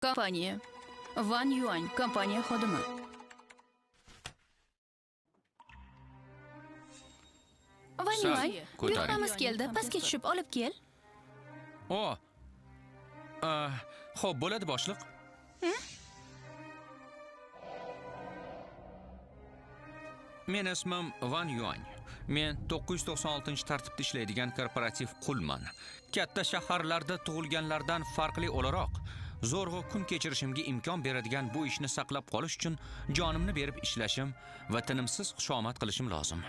Kompaniya. Van Yuan kompaniya xodimi. Van Yuan, buyurtmamiz keldi. Pastga tushib olib kel. O. Xo'p, bo'ladi boshliq. Men ismim Van Yuan. Men 996-tartibda ishlaydigan korporativ qulman. Katta shaharlarda tug'ilganlardan farqli o'laroq, zo'rg'a kun kechirishimga imkon beradigan bu ishni saqlab qolish uchun jonimni berib ishlashim va tinimsiz xushomad qilishim lozim.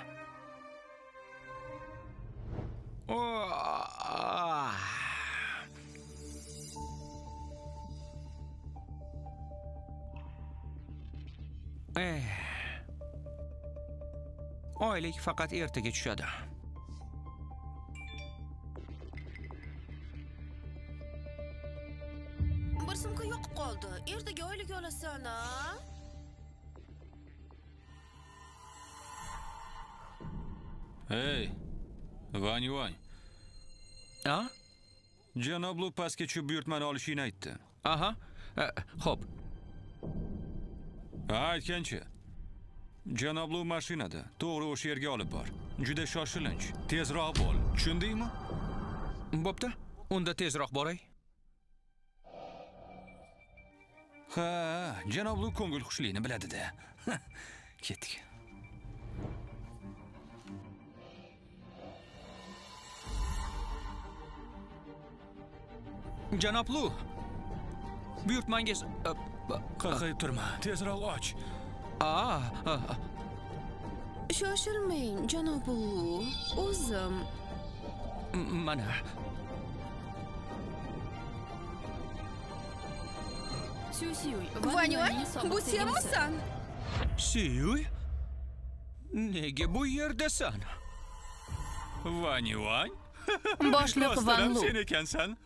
Oylik faqat ertaga tushadi. Bir sumka yo'qib qoldi. Ertaga oylik olasan-a? Hey, Van Yuan. Ha? Janob Lu pastga tushib buyurtmani olishingni aytdi. Aha. Xo'p. Aytgancha. Janob Lu mashinada, to'g'ri o'sha yerga olib bor. Juda shoshilinch, tezroq bo'l. Tushundingmi? Bo'pti. Unda tezroq boray. Ha, Janob Lu ko'ngil xushligini biladi-da. Ketdik. Janob Lu. Buyurtmangiz Qaqayib turma, tezroq och. Shoshilmang, janob Lu. O'zim. Mana. Van Yuan, bu senmisan? Siyuy? Nega bu yerdasan? Van Yuan? Boshliq Van Lu. Sen ekansan.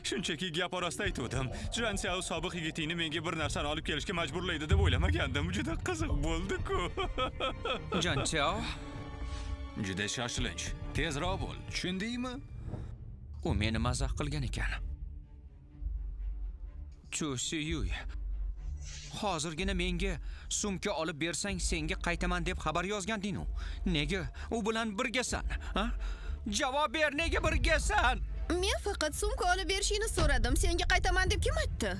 Shunchaki gap orasida aytdim. Jansiao sobiq yigitingni menga bir narsani olib kelishga majburlaydi deb o'ylamagandim. Juda qiziq bo'ldi-ku. Jansiao, Juda shoshilinch. Tezroq bo'l. Tushundingmi? u meni mazax qilgan ekan. Siyuy. Hozirgina menga sumka olib bersang senga qaytaman deb xabar yozganding-ku. Nega u bilan birgasan? Ha? Javob ber, nega birgasan? Men faqat sumka olib berishingni so'radim. Senga qaytaman deb kim aytdi?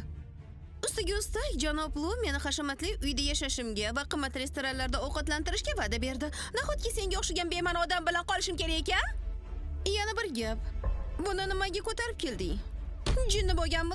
Ustiga ustak, janob Lu meni hashamatli uyda yashashimga va qimmat restoranlarda ovqatlantirishga va'da berdi. Nahotki senga o'xshagan bema'ni odam bilan qolishim kerak ekan? Yana bir gap. Buni nimaga ko'tarib kelding? Jinni bo'lganmi?